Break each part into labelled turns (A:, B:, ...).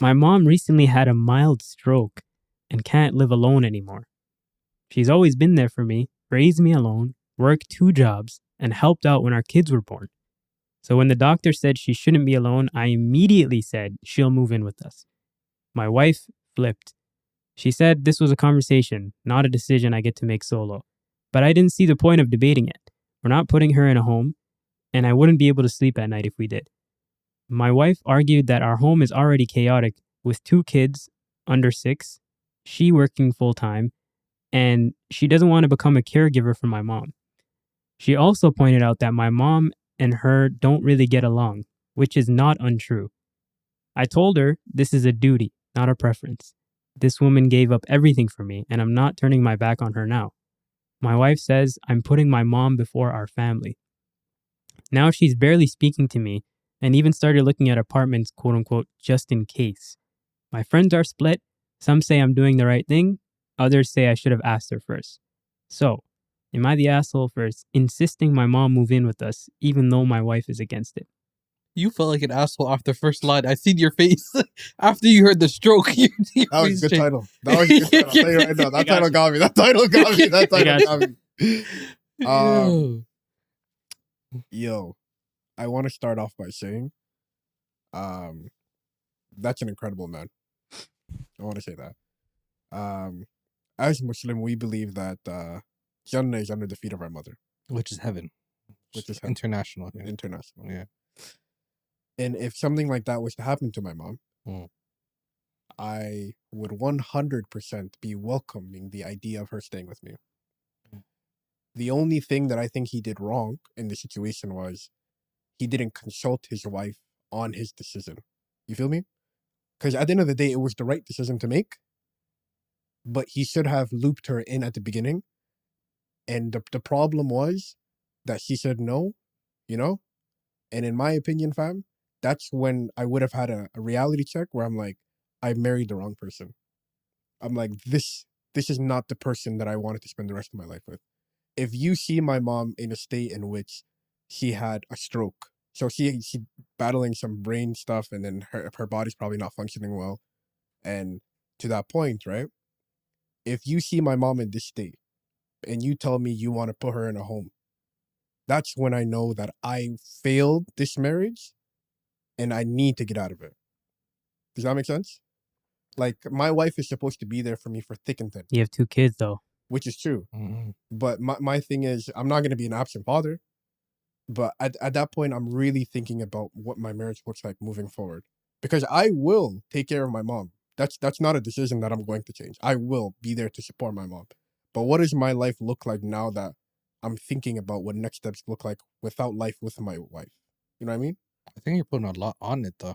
A: My mom recently had a mild stroke and can't live alone anymore. She's always been there for me, raised me alone, worked 2 jobs, and helped out when our kids were born. So when the doctor said she shouldn't be alone, I immediately said she'll move in with us. My wife flipped. She said this was a conversation, not a decision I get to make solo. But I didn't see the point of debating it. We're not putting her in a home, and I wouldn't be able to sleep at night if we did. My wife argued that our home is already chaotic with 2 kids under 6, she working full time, and she doesn't want to become a caregiver for my mom. She also pointed out that my mom and her don't really get along, which is not untrue. I told her this is a duty, not a preference. This woman gave up everything for me, and I'm not turning my back on her now. My wife says I'm putting my mom before our family. Now she's barely speaking to me and even started looking at apartments, quote unquote, just in case. My friends are split. Some say I'm doing the right thing. Others say I should have asked her first. So, am I the asshole for insisting my mom move in with us, even though my wife is against it?
B: You felt like an asshole after the first line. I seen your face after you heard the stroke.
C: That was a good title. That was a good title. I'll tell you right now. That title got me. That title got me. Yo, I want to start off by saying, that's an incredible man. I want to say that. As Muslim, we believe that Jannah is under the feet of our mother,
B: which is heaven.
C: Which is heaven.
B: International. Yeah.
C: International.
B: Yeah.
C: And if something like that was to happen to my mom, I would 100% be welcoming the idea of her staying with me. The only thing that I think he did wrong in the situation was he didn't consult his wife on his decision. You feel me? Because at the end of the day, it was the right decision to make, but he should have looped her in at the beginning. And the problem was that she said no, you know? And in my opinion, fam, that's when I would have had a reality check where I'm like, I married the wrong person. I'm like, this is not the person that I wanted to spend the rest of my life with. If you see my mom in a state in which she had a stroke, so she battling some brain stuff, and then her body's probably not functioning well, and to that point, right? If you see my mom in this state, and you tell me you want to put her in a home, that's when I know that I failed this marriage, and I need to get out of it. Does that make sense? Like, my wife is supposed to be there for me for thick and thin.
A: You have 2 kids, though.
C: Which is true. But my thing is, I'm not going to be an absent father. But at that point, I'm really thinking about what my marriage looks like moving forward. Because I will take care of my mom. That's not a decision that I'm going to change. I will be there to support my mom. But what does my life look like now that I'm thinking about what next steps look like without life with my wife? You know what I mean?
B: I think you're putting a lot on it, though.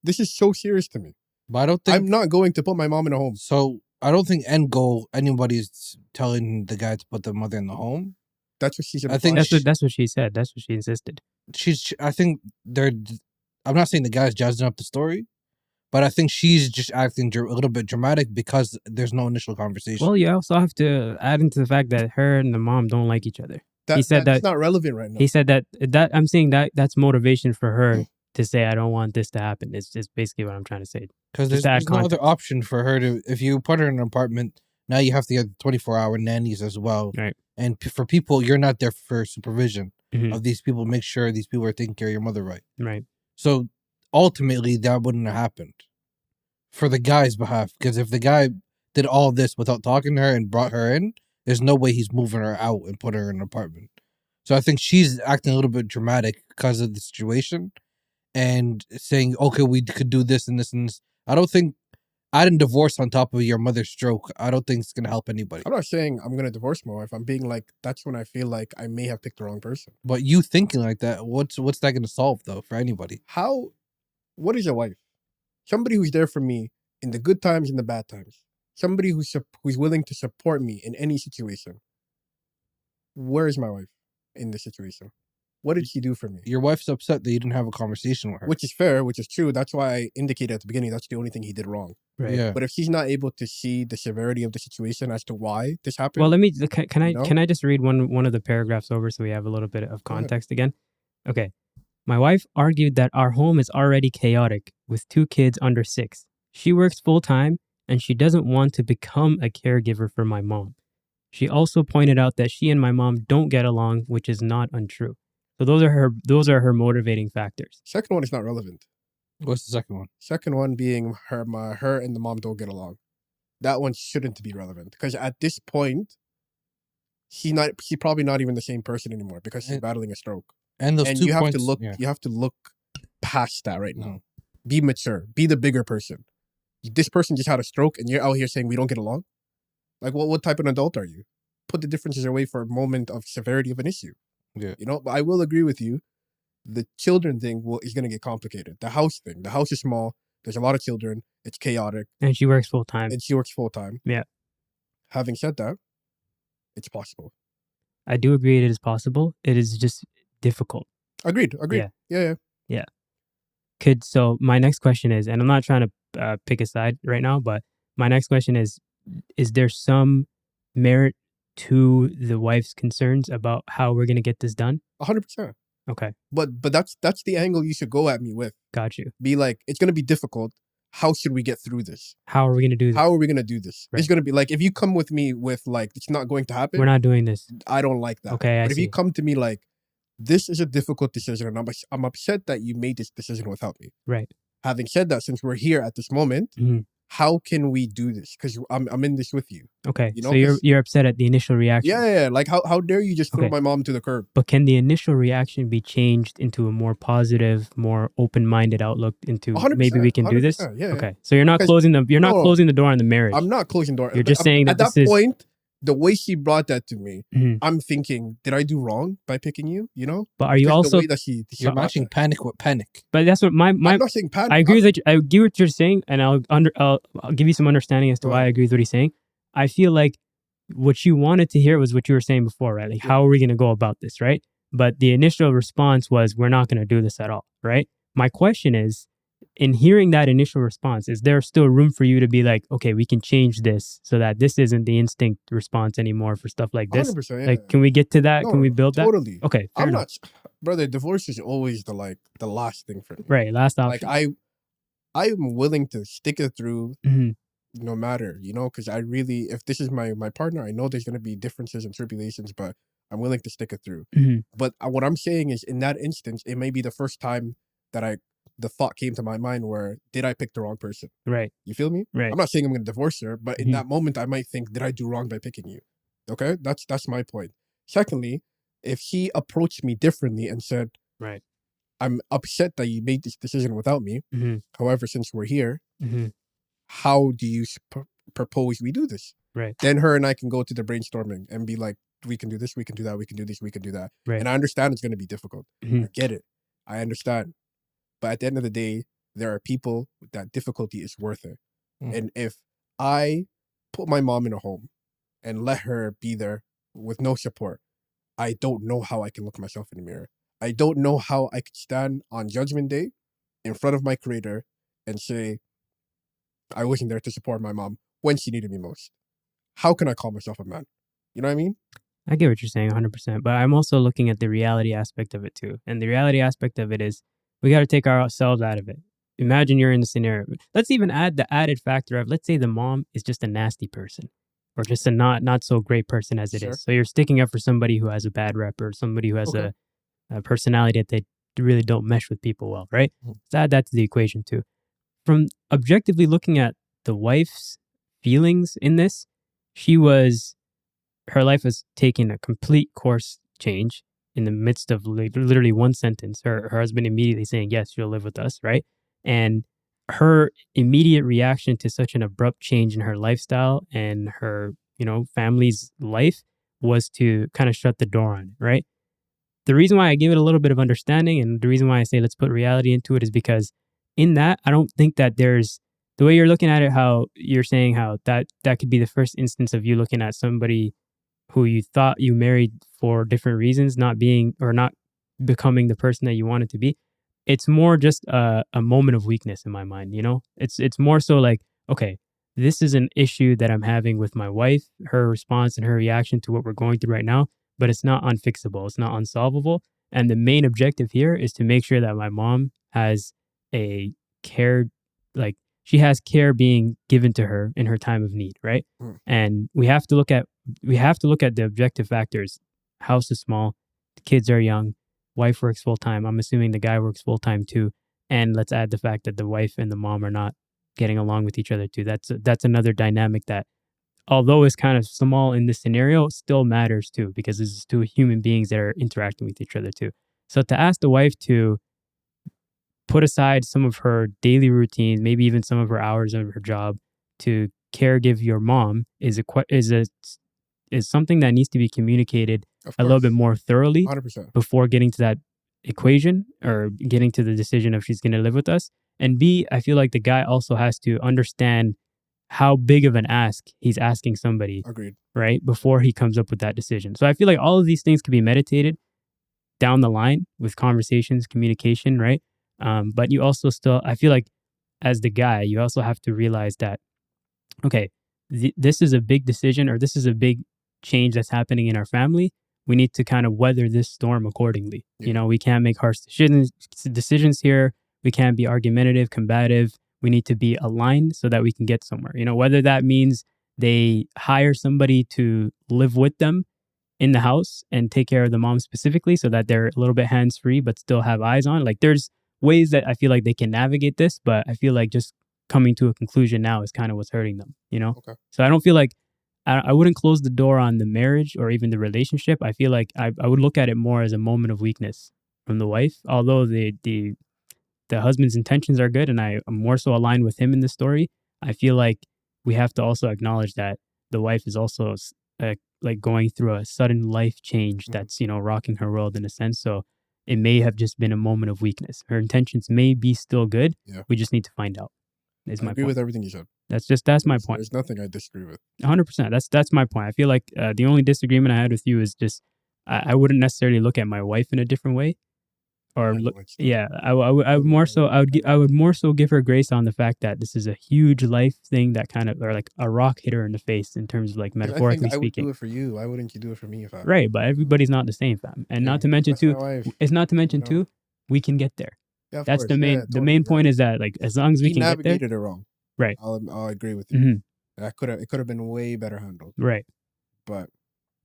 C: This is so serious to me.
B: But I don't think...
C: I'm not going to put my mom in a home.
B: So, I don't think end goal, anybody's telling the guy to put the mother in the home.
C: That's what she said.
A: I think that's what she said. That's what she insisted.
B: I think I'm not saying the guy's jazzing up the story, but I think she's just acting a little bit dramatic because there's no initial conversation.
A: Well, you also have to add into the fact that her and the mom don't like each other. He said
C: that's not relevant right now.
A: He said that I'm saying that's motivation for her to say, I don't want this to happen. It's just basically what I'm trying to say.
B: Because there's no other option for her to, if you put her in an apartment, now you have to get 24-hour nannies as well.
A: Right.
B: And for people, you're not there for supervision of these people. Make sure these people are taking care of your mother right.
A: Right.
B: So ultimately, that wouldn't have happened for the guy's behalf. Because if the guy did all this without talking to her and brought her in, there's no way he's moving her out and put her in an apartment. So I think she's acting a little bit dramatic because of the situation and saying, okay, we could do this and this and this. I don't think adding divorce on top of your mother's stroke, I don't think it's going to help anybody.
C: I'm not saying I'm going to divorce my wife. I'm being like, that's when I feel like I may have picked the wrong person.
B: But you thinking like that, what's that going to solve, though, for anybody?
C: What is a wife? Somebody who's there for me in the good times and the bad times. Somebody who's willing to support me in any situation. Where is my wife in this situation? What did she do for me?
B: Your wife's upset that you didn't have a conversation with her.
C: Which is fair, which is true. That's why I indicated at the beginning that's the only thing he did wrong.
A: Right.
B: Yeah.
C: But if she's not able to see the severity of the situation as to why this happened.
A: Well, can I just read one of the paragraphs over so we have a little bit of context again? Okay. My wife argued that our home is already chaotic with 2 kids under 6. She works full-time and she doesn't want to become a caregiver for my mom. She also pointed out that she and my mom don't get along, which is not untrue. So those are her motivating factors.
C: Second one is not relevant.
B: What's the second one?
C: Second one being her and the mom don't get along. That one shouldn't be relevant because at this point, she's probably not even the same person anymore because she's battling a stroke.
B: And those
C: And
B: 2
C: you have
B: points,
C: to look.
B: yeah.
C: You have to look past that right now. Be mature. Be the bigger person. This person just had a stroke, and you're out here saying we don't get along. Like, what type of an adult are you? Put the differences away for a moment of severity of an issue.
B: Yeah.
C: You know, but I will agree with you. The children thing is going to get complicated. The house thing. The house is small. There's a lot of children. It's chaotic.
A: And she works full-time.
C: Yeah. Having said that, it's possible.
A: I do agree it is possible. It is just difficult.
C: Agreed. Yeah.
A: So my next question is, and I'm not trying to pick a side right now, but my next question is there some merit to the wife's concerns about how we're going to get this done?
C: 100%.
A: Okay.
C: But that's the angle you should go at me with.
A: Got you.
C: Be like, it's going to be difficult. How should we get through this?
A: How are we going to do this?
C: How are we going to do this?
A: Right.
C: It's going to be like, if you come with me with like, it's not going to happen.
A: We're not doing this.
C: I don't like that.
A: Okay,
C: But
A: I
C: if
A: see.
C: you come to me like, this is a difficult decision and I'm upset that you made this decision without me.
A: Right.
C: Having said that, since we're here at this moment, how can we do this? Because I'm in this with you.
A: Okay.
C: You know,
A: so you're upset at the initial reaction.
C: Yeah. Like, how dare you just throw my mom to the curb?
A: But can the initial reaction be changed into a more positive, more open-minded outlook into
C: 100%,
A: maybe we can do this?
C: Yeah.
A: Okay. So you're not closing the door on the marriage.
C: I'm not closing the door.
A: You're just saying that
C: at that point, the way she brought that to me, I'm thinking, did I do wrong by picking you? You know?
A: But are you also
C: the way that
B: you're matching panic with panic?
A: But that's what my
C: I'm not saying panic.
A: I agree with I agree with what you're saying, and I'll give you some understanding as to why I agree with what he's saying. I feel like what you wanted to hear was what you were saying before, right? Like, how are we going to go about this, right? But the initial response was, we're not going to do this at all, right? My question is, in hearing that initial response, is there still room for you to be like, okay, we can change this so that this isn't the instinct response anymore for stuff like this?
C: 100%, yeah.
A: Like, can we get to that?
C: No,
A: can we build
C: totally.
A: that? Okay, fair enough.
C: Brother, divorce is always the last thing for me.
A: Right, last option.
C: Like, I'm willing to stick it through no matter, you know, because I really, if this is my partner, I know there's going to be differences and tribulations, but I'm willing to stick it through. But what I'm saying is, in that instance, it may be the first time that the thought came to my mind where, did I pick the wrong person?
A: Right.
C: You feel me?
A: Right.
C: I'm not saying I'm going to divorce her, but in that moment, I might think, did I do wrong by picking you? Okay? That's my point. Secondly, if she approached me differently and said,
A: right,
C: I'm upset that you made this decision without me. However, since we're here, how do you propose we do this?
A: Right.
C: Then her and I can go to the brainstorming and be like, we can do this, we can do that, we can do this, we can do that.
A: Right.
C: And I understand it's going to be difficult. I get it. I understand. But at the end of the day, there are people that difficulty is worth it. And if I put my mom in a home and let her be there with no support, I don't know how I can look myself in the mirror. I don't know how I could stand on Judgment Day in front of my creator and say, I wasn't there to support my mom when she needed me most. How can I call myself a man? You know what I mean?
A: I get what you're saying 100%, but I'm also looking at the reality aspect of it too. And the reality aspect of it is, we got to take ourselves out of it. Imagine you're in the scenario. Let's even add the added factor of, let's say the mom is just a nasty person or just a not so great person as it is. So you're sticking up for somebody who has a bad rep or somebody who has a personality that they really don't mesh with people well, right? Let's add that to the equation too. From objectively looking at the wife's feelings in this, her life was taking a complete course change. In the midst of literally one sentence, her husband immediately saying, yes, you'll live with us, right? And her immediate reaction to such an abrupt change in her lifestyle and her, family's life was to kind of shut the door on it, right? The reason why I give it a little bit of understanding and the reason why I say let's put reality into it is because in that, I don't think that there's, the way you're looking at it, how you're saying how that could be the first instance of you looking at somebody who you thought you married for different reasons, not becoming the person that you wanted to be. It's more just a moment of weakness in my mind, It's more so like, okay, this is an issue that I'm having with my wife, her response and her reaction to what we're going through right now, but it's not unfixable. It's not unsolvable. And the main objective here is to make sure that my mom has a care, like she has care being given to her in her time of need, right? And we have to look at the objective factors. House is small, the kids are young, wife works full time. I'm assuming the guy works full time too. And let's add the fact that the wife and the mom are not getting along with each other too. That's another dynamic that, although it's kind of small in this scenario, still matters too, because this is two human beings that are interacting with each other too. So to ask the wife to put aside some of her daily routine, maybe even some of her hours of her job to caregive your mom is something that needs to be communicated a little bit more thoroughly
C: 100%.
A: before getting to that equation or getting to the decision of she's going to live with us. And B, I feel like the guy also has to understand how big of an ask he's asking somebody,
C: Agreed.
A: right, before he comes up with that decision. So I feel like all of these things can be meditated down the line with conversations, communication, right? But you also still, I feel like as the guy, you also have to realize that, okay, this is a big decision, or this is a big change that's happening in our family. We need to kind of weather this storm accordingly.
C: Yeah.
A: You know, we can't make harsh decisions here. We can't be argumentative, combative. We need to be aligned so that we can get somewhere. You know, whether that means they hire somebody to live with them in the house and take care of the mom specifically so that they're a little bit hands-free but still have eyes on. Like, there's ways that I feel like they can navigate this, but I feel like just coming to a conclusion now is kind of what's hurting them, you know?
C: Okay.
A: So I don't feel like, I wouldn't close the door on the marriage or even the relationship. I feel like I would look at it more as a moment of weakness from the wife, although the husband's intentions are good and I'm more so aligned with him in the story. I feel like we have to also acknowledge that the wife is also like going through a sudden life change that's, you know, rocking her world in a sense. So it may have just been a moment of weakness. Her intentions may be still good.
C: Yeah.
A: We just need to find out. Is
C: I
A: my
C: agree
A: point.
C: with everything you said.
A: That's my point.
C: There's nothing I disagree with.
A: 100%. That's my point. I feel like the only disagreement I had with you is just I wouldn't necessarily look at my wife in a different way, or look. Yeah, I would more so I would more so give her grace on the fact that this is a huge life thing that kind of, or like a rock hit her in the face in terms of like metaphorically
C: I would
A: speaking.
C: do it for you. Why wouldn't you do it for me?
A: Right, but everybody's not the same, fam. And not to mention too, it's not to mention too, we can get there.
C: Yeah,
A: that's the main. The main point is that, like, as long as we can get there,
C: navigated it wrong.
A: Right.
C: I'll agree with you. It could have been way better handled.
A: Right.
C: But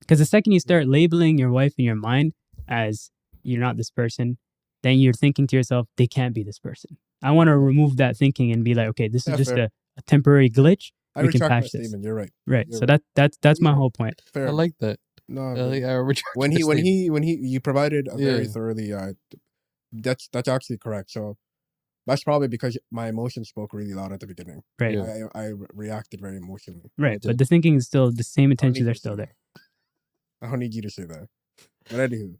A: because the second you start labeling your wife in your mind as you're not this person, then you're thinking to yourself, they can't be this person. I want to remove that thinking and be like, okay, this is just a temporary glitch.
C: We can patch this. Statement. You're right.
A: Right.
C: You're
A: so
C: right.
A: that's my whole point.
B: Fair. I like that.
C: No,
B: when
C: you provided a very thoroughly that's actually correct. So that's probably because my emotions spoke really loud at the beginning.
A: Right.
C: I reacted very emotionally.
A: Right. But the thinking is still, the same intentions are still there.
C: I don't need you to say that. But anywho,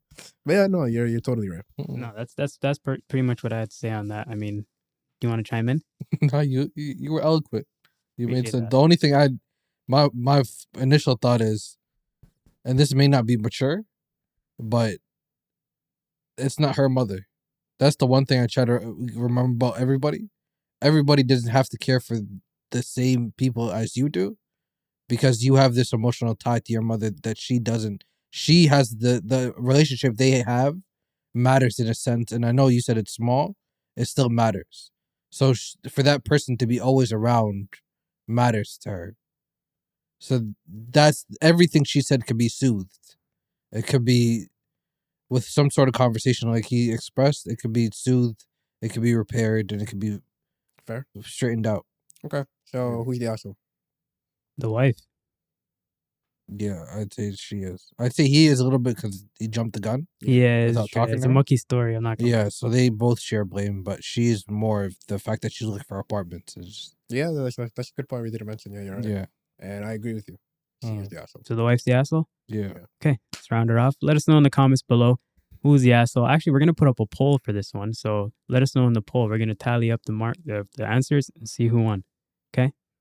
C: but yeah, no, you're totally right.
A: No, that's pretty much what I had to say on that. I mean, do you want to chime in?
B: No, you were eloquent. You made some. The only thing my initial thought is, and this may not be mature, but it's not her mother. That's the one thing I try to remember about everybody. Everybody doesn't have to care for the same people as you do, because you have this emotional tie to your mother that she doesn't. She has the relationship they have matters in a sense. And I know you said it's small. It still matters. So for that person to be always around matters to her. So that's everything she said could be soothed. It could be with some sort of conversation like he expressed. It could be soothed. It could be repaired, and it could be
C: fair,
B: straightened out.
C: Okay. So who's the asshole?
A: The wife.
B: Yeah, I'd say she is. I'd say he is a little bit because he jumped the gun.
A: Yeah, it's a mucky story. I'm not gonna
B: lie. So they both share blame, but she's more of the fact that she's looking for apartments.
C: Yeah, that's a good point we didn't mention. Yeah, you're right.
B: Yeah.
C: And I agree with you. She is the asshole.
A: So the wife's the asshole?
B: Yeah.
A: Okay, let's round her off. Let us know in the comments below who's the asshole. Actually, we're going to put up a poll for this one. So let us know in the poll. We're going to tally up the answers and see who won. Okay?